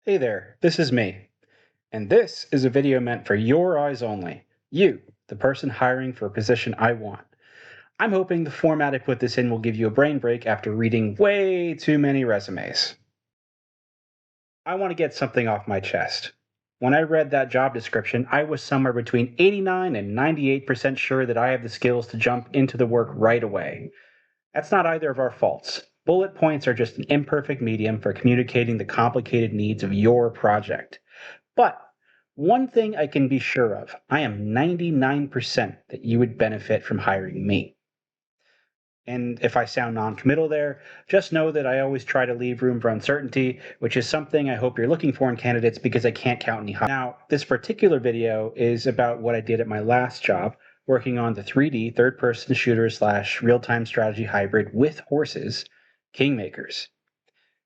Hey there, this is me, and this is a video meant for your eyes only. You, the person hiring for a position I want. I'm hoping the format I put this in will give you a brain break after reading way too many resumes. I want to get something off my chest. When I read that job description, I was somewhere between 89 and 98% sure that I have the skills to jump into the work right away. That's not either of our faults. Bullet points are just an imperfect medium for communicating the complicated needs of your project. But one thing I can be sure of, I am 99% that you would benefit from hiring me. And if I sound non-committal there, just know that I always try to leave room for uncertainty, which is something I hope you're looking for in candidates because I can't count any hires. Now, this particular video is about what I did at my last job, working on the 3D third-person shooter / real-time strategy hybrid with horses, Kingmakers.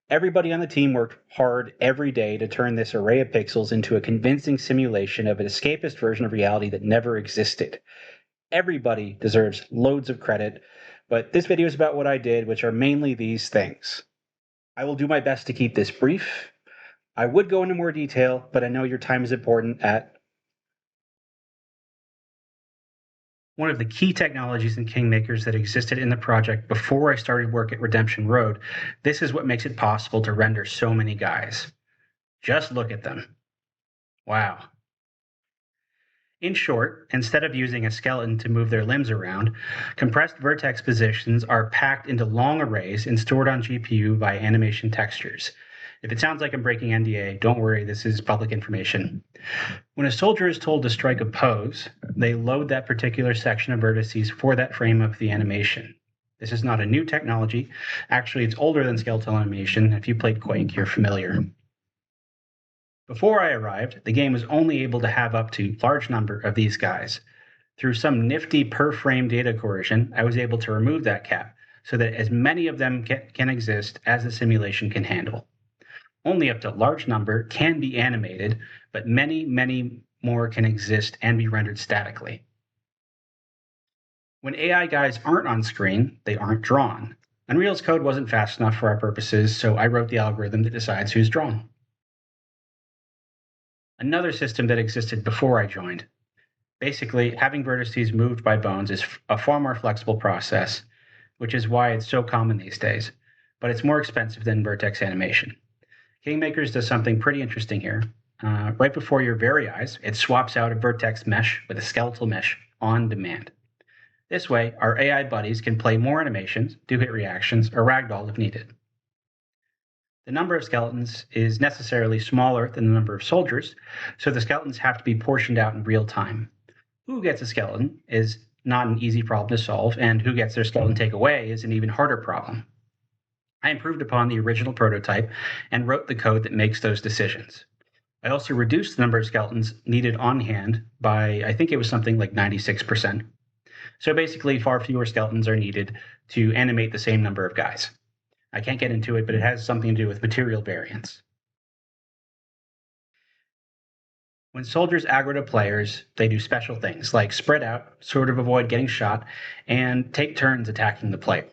Everybody on the team worked hard every day to turn this array of pixels into a convincing simulation of an escapist version of reality that never existed. Everybody deserves loads of credit, but this video is about what I did, which are mainly these things. I will do my best to keep this brief. I would go into more detail, but I know your time is important at one of the key technologies in Kingmakers that existed in the project before I started work at Redemption Road. This is what makes it possible to render so many guys. Just look at them. Wow. In short, instead of using a skeleton to move their limbs around, compressed vertex positions are packed into long arrays and stored on GPU by animation textures. If it sounds like I'm breaking NDA, don't worry, this is public information. When a soldier is told to strike a pose, they load that particular section of vertices for that frame of the animation. This is not a new technology. Actually, it's older than skeletal animation. If you played Quake, you're familiar. Before I arrived, the game was only able to have up to a large number of these guys. Through some nifty per-frame data coercion, I was able to remove that cap so that as many of them can exist as the simulation can handle. Only up to a large number can be animated, but many, many more can exist and be rendered statically. When AI guys aren't on screen, they aren't drawn. Unreal's code wasn't fast enough for our purposes, so I wrote the algorithm that decides who's drawn. Another system that existed before I joined. Basically, having vertices moved by bones is a far more flexible process, which is why it's so common these days, but it's more expensive than vertex animation. Kingmakers does something pretty interesting here. Right before your very eyes, it swaps out a vertex mesh with a skeletal mesh on demand. This way, our AI buddies can play more animations, do hit reactions, or ragdoll if needed. The number of skeletons is necessarily smaller than the number of soldiers, so the skeletons have to be portioned out in real time. Who gets a skeleton is not an easy problem to solve, and who gets their skeleton taken away is an even harder problem. I improved upon the original prototype and wrote the code that makes those decisions. I also reduced the number of skeletons needed on hand by, I think it was something like 96%. So basically, far fewer skeletons are needed to animate the same number of guys. I can't get into it, but it has something to do with material variance. When soldiers aggro to players, they do special things like spread out, sort of avoid getting shot, and take turns attacking the player.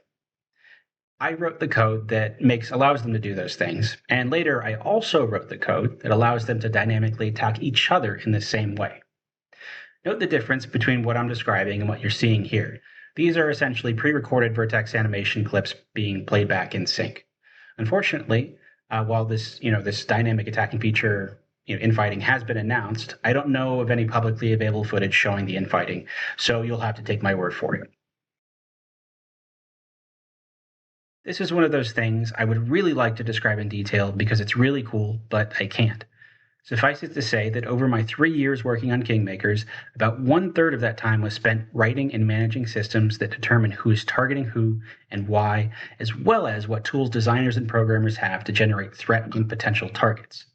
I wrote the code that allows them to do those things, and later I also wrote the code that allows them to dynamically attack each other in the same way. Note the difference between what I'm describing and what you're seeing here. These are essentially pre-recorded vertex animation clips being played back in sync. Unfortunately, while this dynamic attacking feature infighting has been announced, I don't know of any publicly available footage showing the infighting, so you'll have to take my word for it. This is one of those things I would really like to describe in detail because it's really cool, but I can't. Suffice it to say that over my 3 years working on Kingmakers, about 1/3 of that time was spent writing and managing systems that determine who is targeting who and why, as well as what tools designers and programmers have to generate threat and potential targets.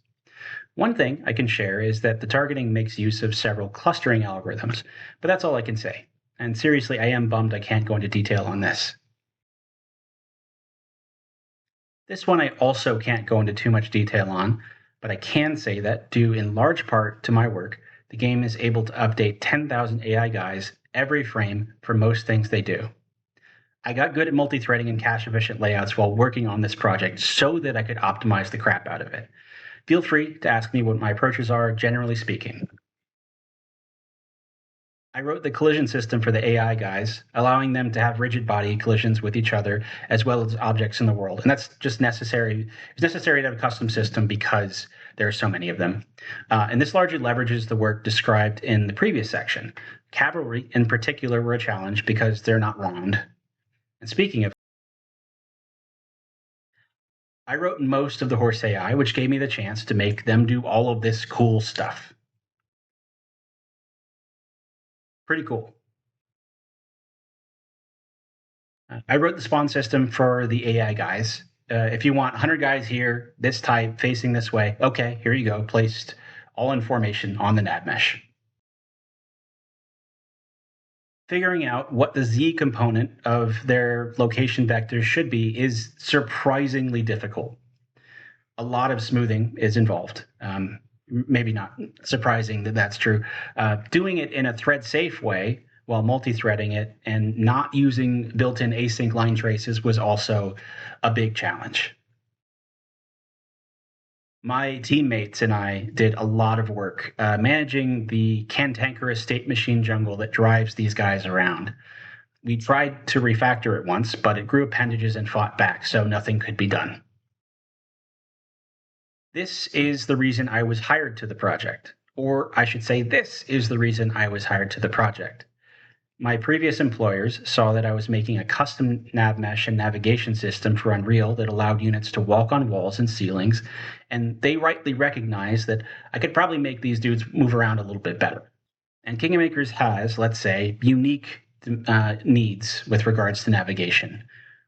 One thing I can share is that the targeting makes use of several clustering algorithms, but that's all I can say. And seriously, I am bummed I can't go into detail on this. This one I also can't go into too much detail on, but I can say that, due in large part to my work, the game is able to update 10,000 AI guys every frame for most things they do. I got good at multi-threading and cache-efficient layouts while working on this project so that I could optimize the crap out of it. Feel free to ask me what my approaches are, generally speaking. I wrote the collision system for the AI guys, allowing them to have rigid body collisions with each other as well as objects in the world. And that's just necessary. It's necessary to have a custom system because there are so many of them. And this largely leverages the work described in the previous section. Cavalry, in particular, were a challenge because they're not round. And speaking of, I wrote most of the horse AI, which gave me the chance to make them do all of this cool stuff. Pretty cool. I wrote the spawn system for the AI guys. If you want 100 guys here, this type, facing this way, okay, here you go, placed all in formation on the nav mesh. Figuring out what the Z component of their location vectors should be is surprisingly difficult. A lot of smoothing is involved. Maybe not surprising that that's true. Doing it in a thread safe way while multi-threading it and not using built-in async line traces was also a big challenge. My teammates and I did a lot of work managing the cantankerous state machine jungle that drives these guys around. We tried to refactor it once, but it grew appendages and fought back, so nothing could be done. This is the reason I was hired to the project. Or I should say, this is the reason I was hired to the project. My previous employers saw that I was making a custom nav mesh and navigation system for Unreal that allowed units to walk on walls and ceilings, and they rightly recognized that I could probably make these dudes move around a little bit better. And Kingmakers has, let's say, unique needs with regards to navigation,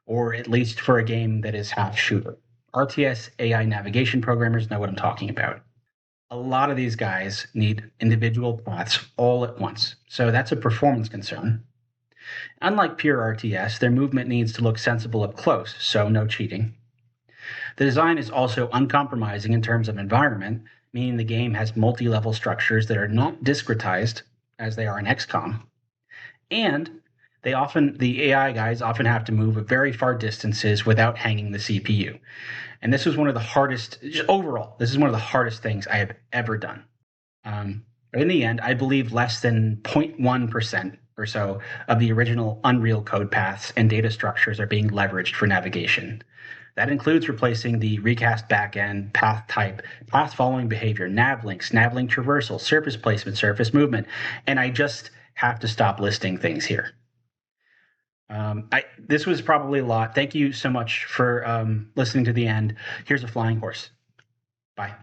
or at least for a game that is half shooter. RTS AI navigation programmers know what I'm talking about. A lot of these guys need individual paths all at once, so that's a performance concern. Unlike pure RTS, their movement needs to look sensible up close, so no cheating. The design is also uncompromising in terms of environment, meaning the game has multi-level structures that are not discretized, as they are in XCOM. And the AI guys often have to move very far distances without hanging the CPU. And this was one of the hardest, overall, this is one of the hardest things I have ever done. In the end, I believe less than 0.1% or so of the original Unreal code paths and data structures are being leveraged for navigation. That includes replacing the recast backend, path type, path following behavior, nav links, nav link traversal, surface placement, surface movement, and I just have to stop listing things here. This was probably a lot. Thank you so much for listening to the end. Here's a flying horse. Bye.